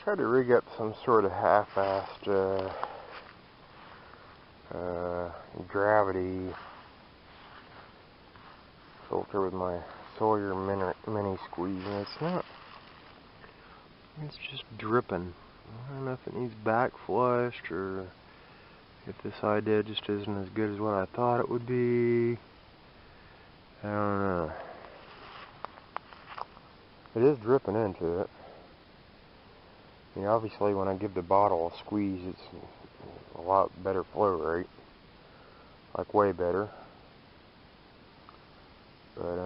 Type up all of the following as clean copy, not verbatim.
tried to rig up some sort of half-assed gravity filter with my Sawyer mini squeeze, and it's just dripping. I don't know if it needs backflushed or if this idea just isn't as good as what I thought it would be. I don't know. It is dripping into it. I mean, obviously when I give the bottle a squeeze, it's a lot better flow rate. Like way better. But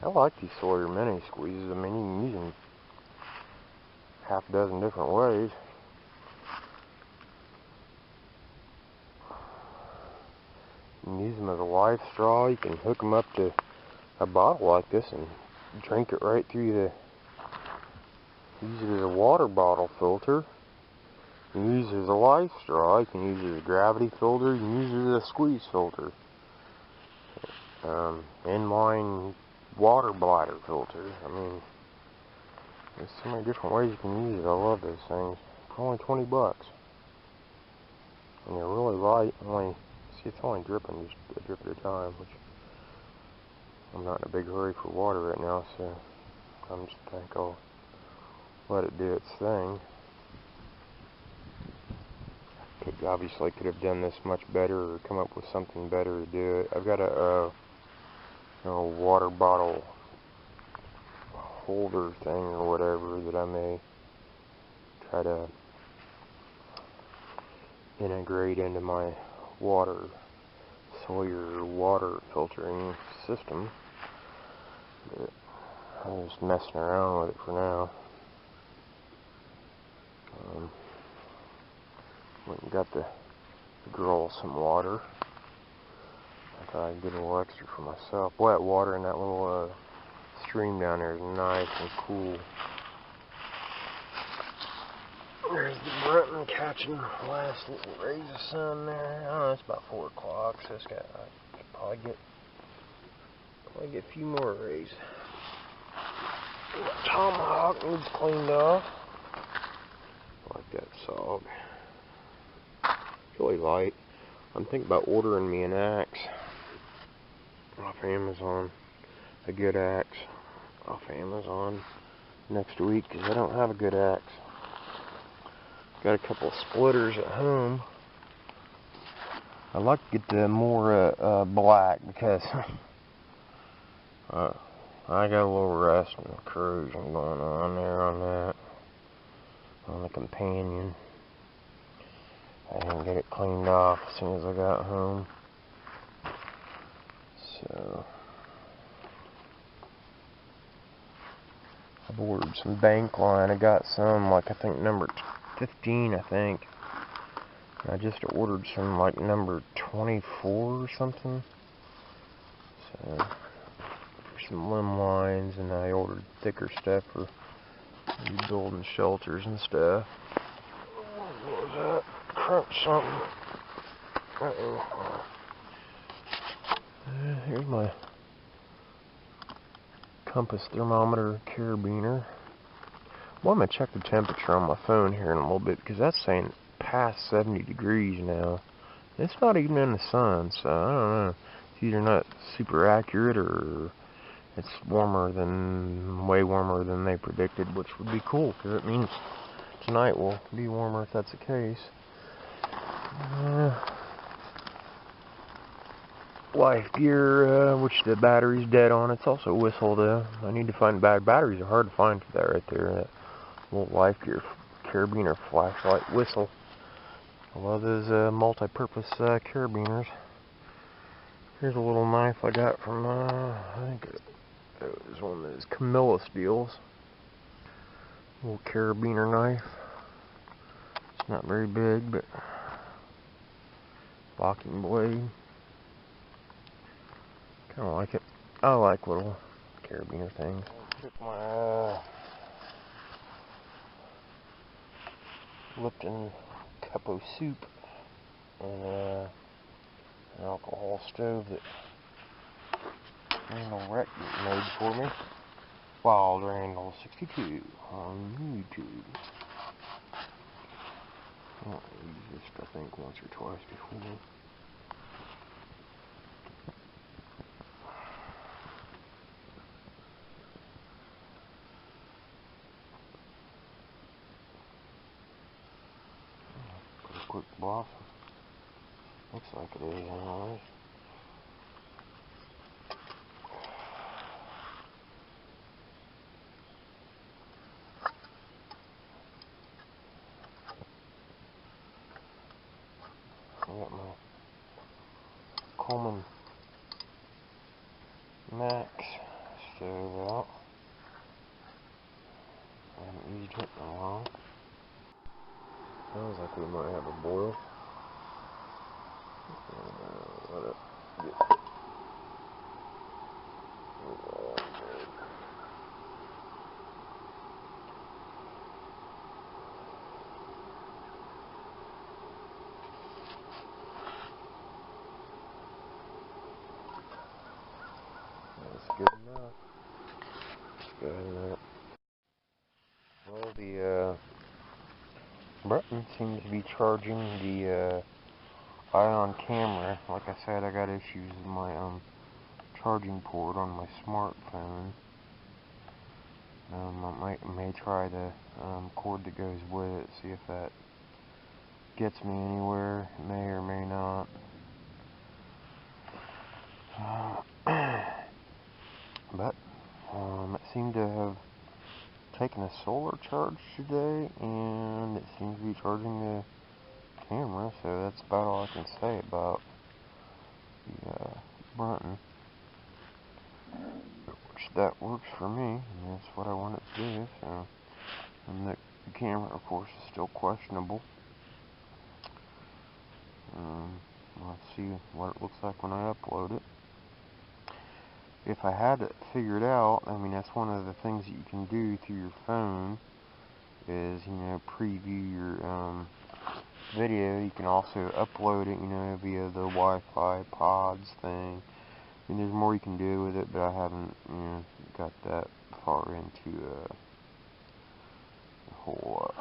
I like these Sawyer mini squeezes. I mean, you can use them half a dozen different ways. You can use them as a life straw. You can hook them up to a bottle like this and drink it right through the... Use it as a water bottle filter. You can use it as a life straw. You can use it as a gravity filter. You can use it as a squeeze filter. Inline water bladder filter. I mean, there's so many different ways you can use it. I love those things. For only 20 bucks. And they're really light. See, it's only dripping just a drip at a time, which I'm not in a big hurry for water right now, so I'm just think I'll let it do its thing. Obviously could have done this much better or come up with something better to do it. I've got a water bottle holder thing or whatever that I may try to integrate into my Sawyer water filtering system. But I'm just messing around with it for now. Went and got the girl some water. I thought I'd get a little extra for myself. Wet water in that little stream down there is nice and cool. There's the Brunton catching the last little rays of sun there. Oh, it's about 4 o'clock, so I could probably get a few more rays. The tomahawk needs cleaned off. I like that sog. It's really light. I'm thinking about ordering me an axe off Amazon. A good axe off Amazon next week, because I don't have a good axe. Got a couple of splitters at home. I'd like to get the more black, because I got a little rust and corrosion going on there on that, on the companion. I didn't get it cleaned off as soon as I got home. So I've ordered some bank line. I got some, like, I think number 15, I think. I just ordered some like number 24 or something. So for some limb lines, and I ordered thicker stuff for building shelters and stuff. What was that? Crunch something. Here's my compass thermometer carabiner. Well, I'm going to check the temperature on my phone here in a little bit, because that's saying past 70 degrees now. It's not even in the sun, so I don't know. It's either not super accurate or it's way warmer than they predicted, which would be cool, because it means tonight will be warmer if that's the case. Life gear, which the battery's dead on. It's also a whistle though. I need to find batteries are hard to find for that right there. That little life gear carabiner flashlight whistle. I love those multi-purpose carabiners. Here's a little knife I got from I think it was one of those Camillus deals. Little carabiner knife. It's not very big, but locking blade. Kind of like it. I like little carabiner things. I took my Lipton cup of soup and an alcohol stove that Randall Wreck made for me. Wild Randall 62 on YouTube. Well, I used this, I think, once or twice before. Pretty quick blossom. Looks like it is, anyways. I got my Coleman Max stove out. I haven't used it in a while. Sounds like we might have a boil. Let it get. That's good enough. Let's go ahead and let it. Well, the button seems to be charging the ion camera. Like I said, I got issues with my charging port on my smartphone. I may try the cord that goes with it, see if that gets me anywhere. It may or may not. But it seemed to have taken a solar charge today, and it seems to be charging the camera, so that's about all I can say about the Brunton. Which that works for me, and that's what I want it to do. So, and the camera, of course, is still questionable. Let's see what it looks like when I upload it. If I had it figured out, I mean, that's one of the things that you can do through your phone is, you know, preview your video. You can also upload it, you know, via the Wi-Fi pods thing. I mean, there's more you can do with it, but I haven't, you know, got that far into the whole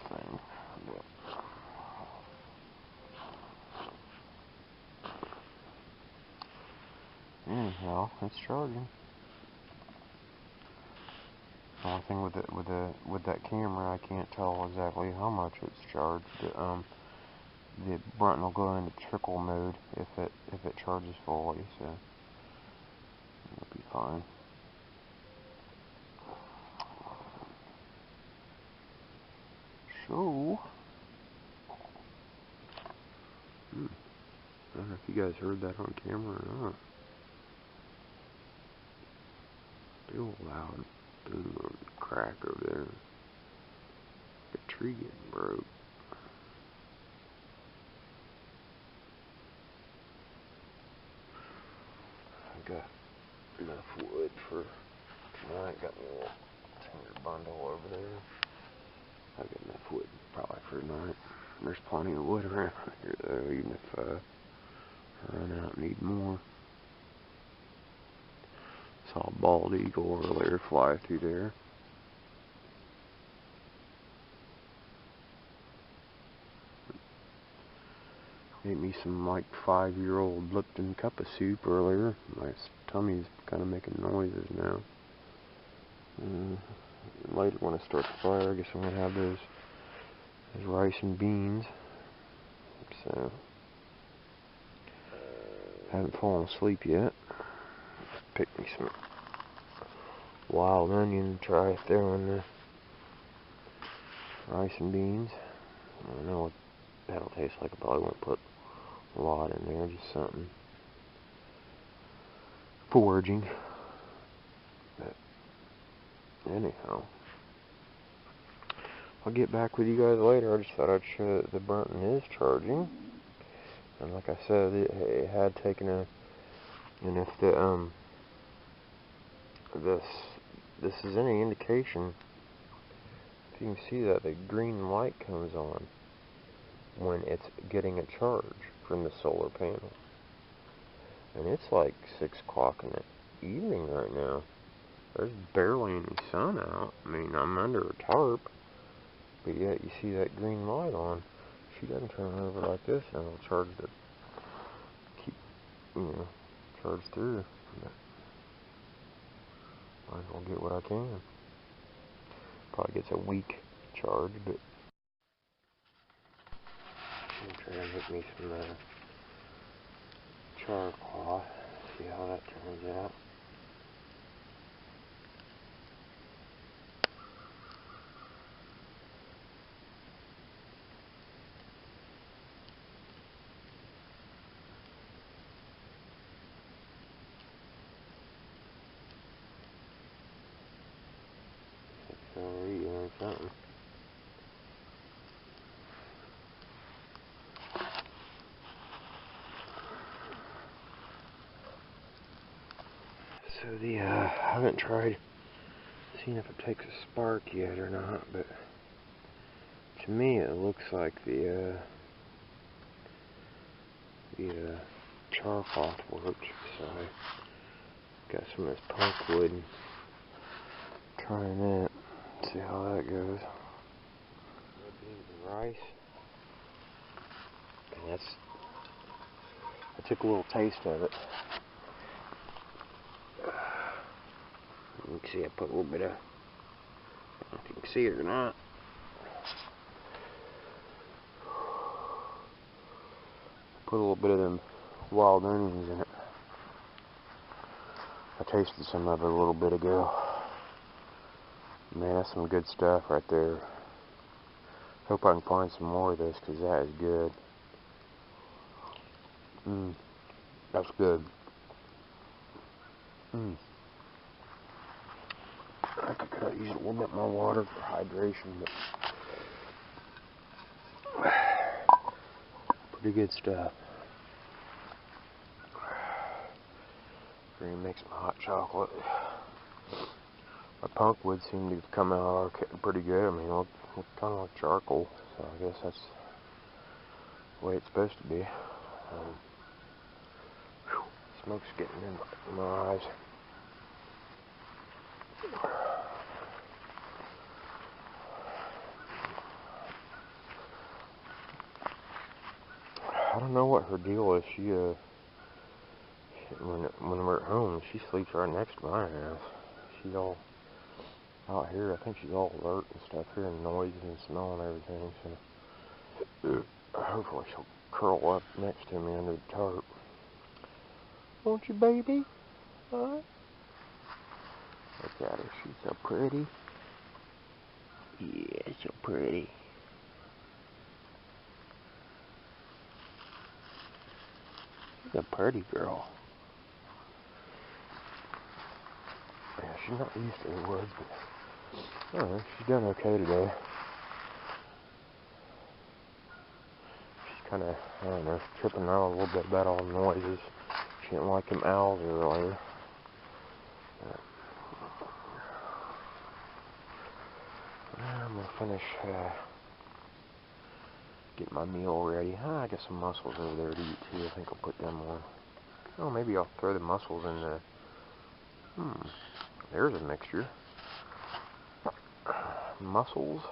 thing. But anyhow, it's charging. The only thing with that camera, I can't tell exactly how much it's charged. The Brunton will go into trickle mode if it charges fully, so it'll be fine. So, I don't know if you guys heard that on camera or not. Big old loud boom or crack over there. The tree getting broke. I got enough wood for tonight. Got me a little tinder bundle over there. I got enough wood probably for tonight. There's plenty of wood around here though, even if I run out and need more. Saw a bald eagle earlier fly through there. Ate me some like 5-year-old Lipton cup of soup earlier. My tummy's kind of making noises now. Later when I start the fire, I guess I'm going to have those rice and beans. So, haven't fallen asleep yet. Picked me some wild onion to try it there on the rice and beans. I don't know what that'll taste like. I probably won't put a lot in there, just something foraging. But anyhow, I'll get back with you guys later. I just thought I'd show that the Brunton is charging. And like I said, it had taken a, and if the this is any indication, if you can see that the green light comes on when it's getting a charge from the solar panel. And it's like 6 o'clock in the evening right now. There's barely any sun out. I mean, I'm under a tarp, but yet you see that green light on. She doesn't turn over like this, and it'll charge the keep, charge through. But might as well get what I can. Probably gets a weak charge, but I'm trying to make me some charcoal. See how that turns out. Already doing something. So I haven't tried seeing if it takes a spark yet or not, but to me it looks like the charcoal worked. So I got some of this punk wood and trying that. See how that goes. Red beans and rice. And I took a little taste of it. You can see I put a little bit of, I don't know if you can see it or not. Put a little bit of them wild onions in it. I tasted some of it a little bit ago. Man, that's some good stuff right there. Hope I can find some more of this, because that is good. That's good. I could use a little bit more water for hydration, but pretty good stuff. Gonna mix my hot chocolate. My punk wood seemed to come out pretty good. I mean, it looked kind of like charcoal, so I guess that's the way it's supposed to be. Smoke's getting in my eyes. I don't know what her deal is. She when we're at home, she sleeps right next to my house. She's all out here. I think she's all alert and stuff, hearing noises and smelling everything. So hopefully she'll curl up next to me under the tarp. Won't you, baby? Huh? Look at her. She's so pretty. Yeah, so pretty. She's a pretty girl. Yeah, she's not used to the woods, but I don't know, she's done okay today. She's kind of, I don't know, tripping out a little bit about all the noises. She didn't like them owls earlier. I'm going to finish getting my meal ready. I got some mussels over there to eat too. I think I'll put them on. Oh, maybe I'll throw the mussels in the... There's a mixture. Mussels.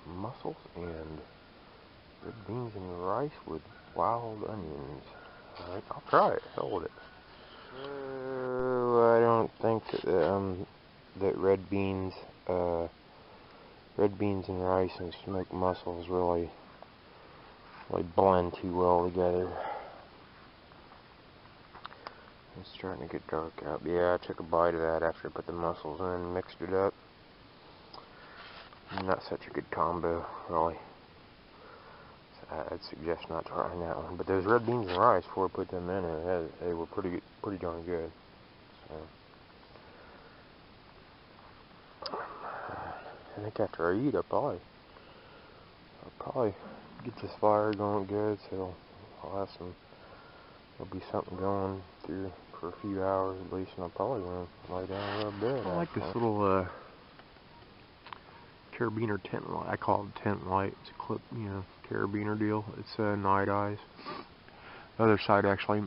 Mussels and red beans and rice with wild onions. Alright, I'll try it. Hell with it. I don't think that red beans and rice and smoked mussels really blend too well together. It's starting to get dark out. Yeah, I took a bite of that after I put the mussels in and mixed it up. Not such a good combo, really. So I'd suggest not trying that one. But those red beans and rice, before I put them in there, they were pretty darn good. So I think after I eat, I'll probably get this fire going good. So I'll have there'll be something going through for a few hours at least, and I'll probably want to lay down a little bit. I like this little carabiner tent light. I call it a tent light. It's a clip, carabiner deal. It's night eyes. The other side actually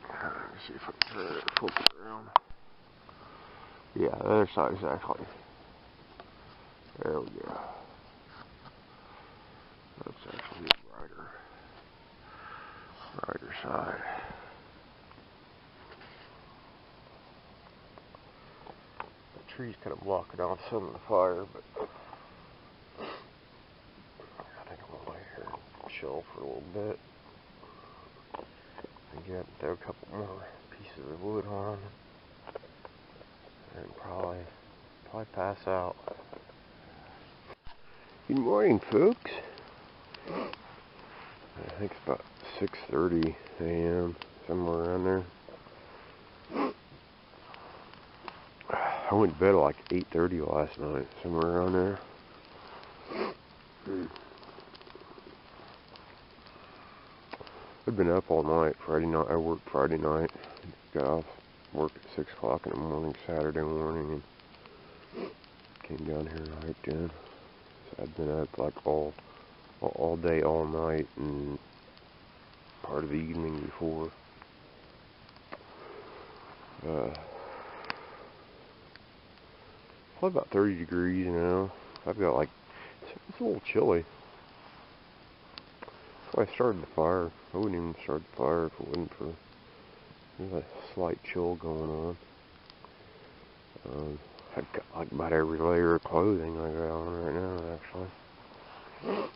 Let me see if I can turn it or flip it around. Yeah, the other side is actually. There we go. That's actually the brighter side. The tree's kind of blocking off some of the fire, but I think I'm gonna lay here and chill for a little bit. Again, throw a couple more pieces of wood on, and probably pass out. Good morning, folks. I think it's about 6:30 a.m. somewhere around there. I went to bed at like 8:30 last night, somewhere around there. I've been up all night Friday night. I worked Friday night. Got off work at 6 o'clock in the morning Saturday morning and came down here and hiked in. So I've been up like all day, all night, and part of the evening before. Probably about 30 degrees, you know. I've got like, it's a little chilly. That's why I started the fire. I wouldn't even start the fire if it wasn't for there's a slight chill going on. I've got like about every layer of clothing I got on right now, actually.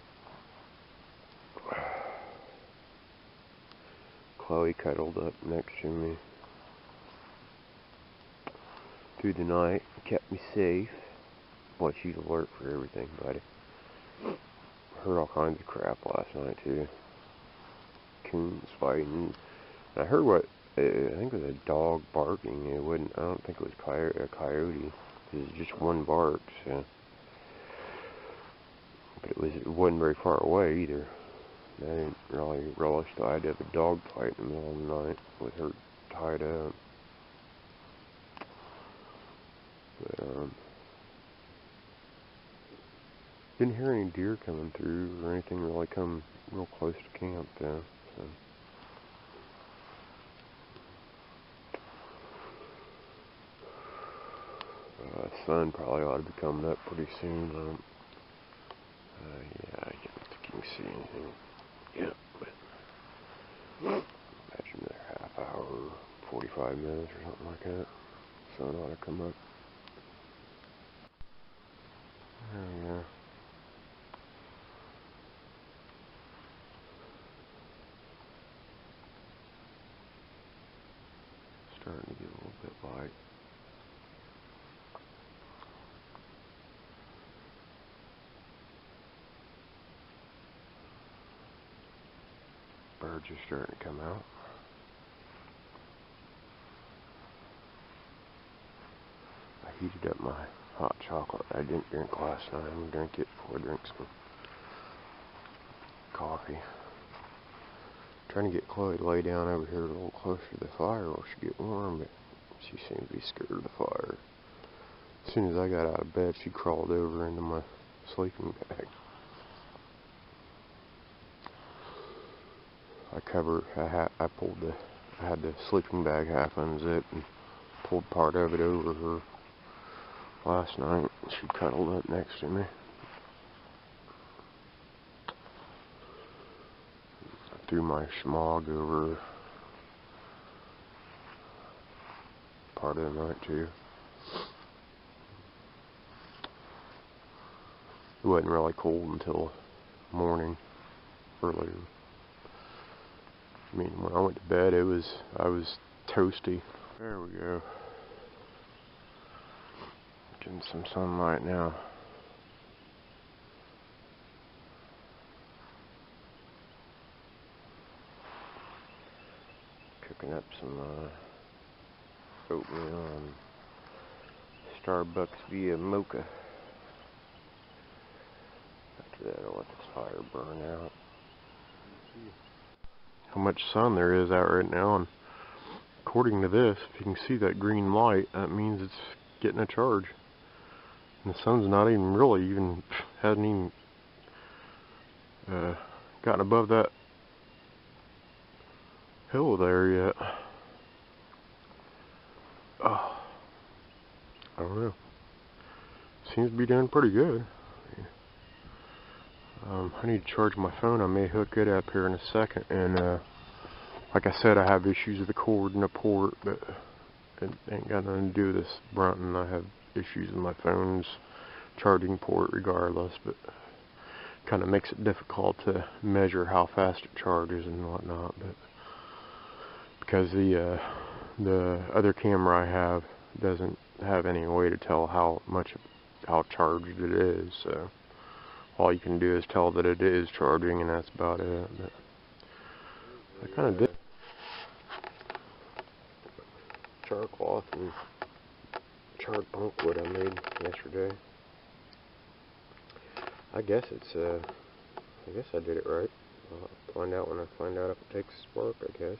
Chloe cuddled up next to me through the night, kept me safe. Boy, she's alert for everything, buddy. Heard all kinds of crap last night too. Coons fighting. I heard what I think it was a dog barking. It wasn't. I don't think it was a coyote. It was just one bark. So, but it wasn't very far away either. I didn't really relish the idea of a dog fight in the middle of the night with her tied up. But didn't hear any deer coming through or anything really come real close to camp though. So. Sun probably ought to be coming up pretty soon. Yeah, I don't think you can see anything yet, but imagine another half hour, 45 minutes or something like that. Sun ought to come up. There we go. Starting to get a little bit light. Birds are starting to come out. I heated up my hot chocolate I didn't drink last night. I'm going to drink it before I drink some coffee. Trying to get Chloe to lay down over here a little closer to the fire while she get warm, but she seemed to be scared of the fire. As soon as I got out of bed, she crawled over into my sleeping bag. I had the sleeping bag half unzipped and pulled part of it over her last night. She cuddled up next to me. I threw my schmog over part of the night too. It wasn't really cold until morning, earlier. I mean, when I went to bed, I was toasty. There we go. Getting some sunlight now. Cooking up some oatmeal and Starbucks via mocha. After that, I'll let this fire burn out. How much sun there is out right now, and according to this, if you can see that green light, that means it's getting a charge. And the sun's not even really hasn't even gotten above that hill there yet. I don't know. Seems to be doing pretty good. I need to charge my phone. I may hook it up here in a second. And like I said, I have issues with the cord and the port, but it ain't got nothing to do with this Brunton. I have issues with my phone's charging port regardless, but kind of makes it difficult to measure how fast it charges and whatnot. But because the other camera I have doesn't have any way to tell how charged it is, so all you can do is tell that it is charging, and that's about it. But I kind of did char cloth and charred punk wood I made yesterday. I guess I did it right. I'll find out when I find out if it takes spark, I guess.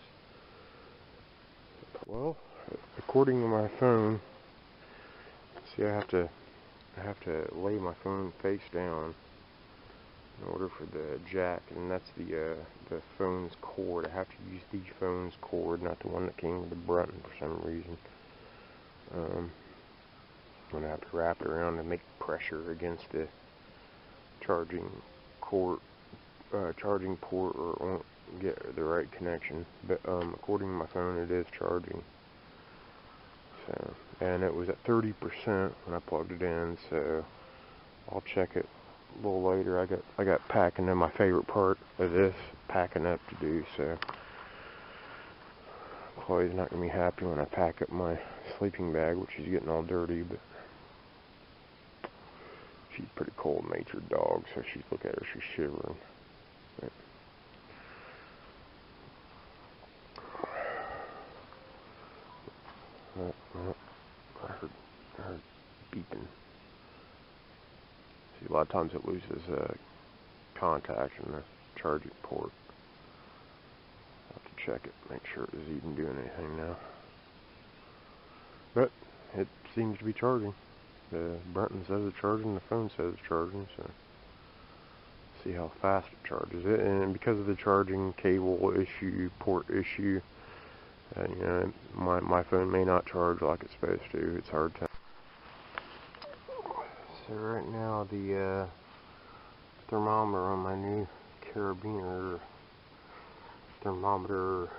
Well, according to my phone, see, I have to lay my phone face down in order for the jack, and that's the phone's cord. I have to use the phone's cord, not the one that came with the Brunton for some reason. I'm gonna have to wrap it around to make pressure against the charging port, or it won't get the right connection. But according to my phone, it is charging. So, and it was at 30% when I plugged it in. So I'll check it a little later. I got packing in, my favorite part of this, packing up to do. So Chloe's not gonna be happy when I pack up my sleeping bag, which is getting all dirty, but she's a pretty cold-natured dog, so she's, look at her, she's shivering. But I heard beeping. See, a lot of times it loses contact in the charging port. I'll have to check it, make sure it is even doing anything now. But it seems to be charging. The Brunton says it's charging, the phone says it's charging, so see how fast it charges it. And because of the charging cable issue, port issue, you know, my phone may not charge like it's supposed to. It's hard to. So right now the thermometer on my new carabiner thermometer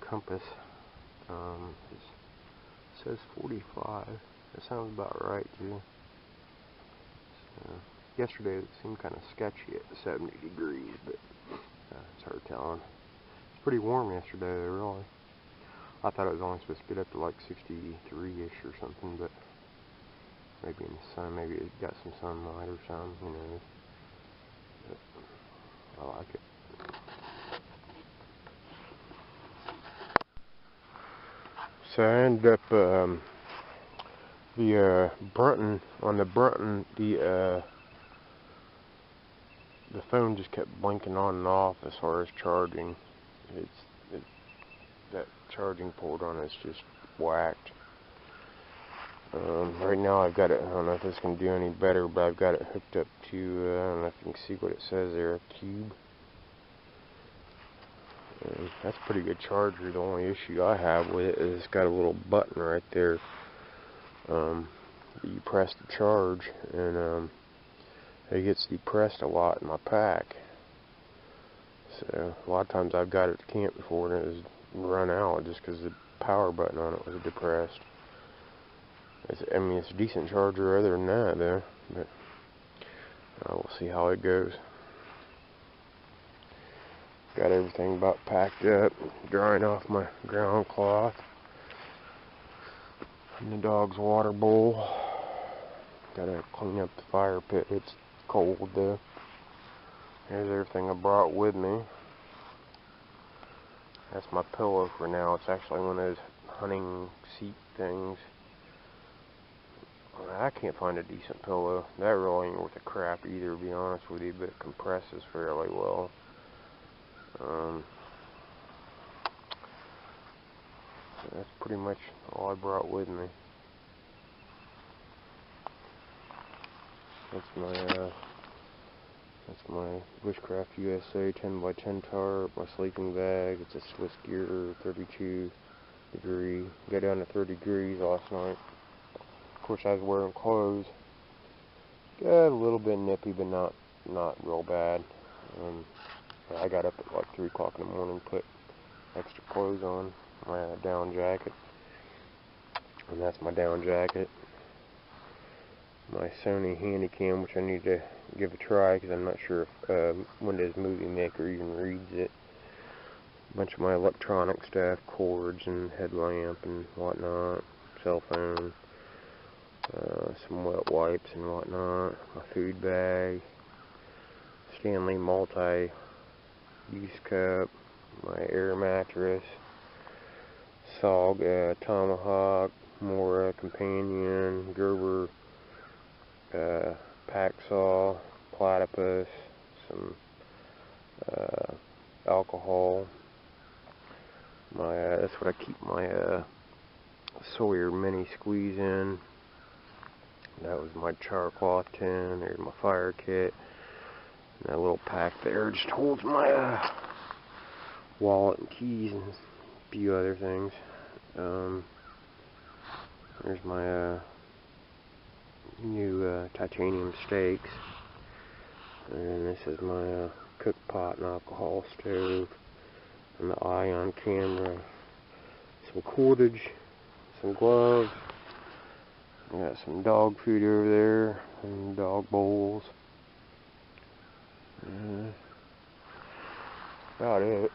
compass says 45. That sounds about right too. So, yesterday it seemed kind of sketchy at 70 degrees, but it's hard telling. It's pretty warm yesterday, really. I thought it was only supposed to get up to like 63-ish or something, but maybe in the sun, maybe it got some sunlight or something, who knows. But I like it. So I ended up the Brunton, the phone just kept blinking on and off as far as charging. That charging port on it's just whacked. Right now I've got it, I don't know if this can do any better, but I've got it hooked up to, I don't know if you can see what it says there, a cube. That's a pretty good charger. The only issue I have with it is it's got a little button right there. You press the charge, and it gets depressed a lot in my pack. So a lot of times I've got it to camp before and it has run out just because the power button on it was depressed. I mean, it's a decent charger other than that, though. But we'll see how it goes. Got everything about packed up, drying off my ground cloth and the dog's water bowl. Gotta clean up the fire pit. It's cold though. Here's everything I brought with me. That's my pillow for now. It's actually one of those hunting seat things. I can't find a decent pillow. That really ain't worth a crap either, to be honest with you, but it compresses fairly well. So that's pretty much all I brought with me. That's my Bushcraft USA 10x10 tarp, my sleeping bag. It's a Swiss Gear 32 degree. Got down to 30 degrees last night. Of course, I was wearing clothes. Got a little bit nippy, but not real bad. I got up at like 3 o'clock in the morning, put extra clothes on, my down jacket, and that's my down jacket. My Sony Handycam, which I need to give a try because I'm not sure if Windows Movie Maker even reads it. A bunch of my electronic stuff, cords and headlamp and whatnot, cell phone, some wet wipes and whatnot, my food bag, Stanley multi-use cup, my air mattress, SOG Tomahawk, Mora Companion, Gerber pack saw, platypus, some alcohol. That's what I keep my Sawyer mini squeeze in. That was my char cloth tin. There's my fire kit. And that little pack there just holds my wallet and keys and a few other things. There's my new titanium steaks. And this is my cook pot and alcohol stove. And the ion camera. Some cordage. Some gloves. I got some dog food over there. And dog bowls. About it.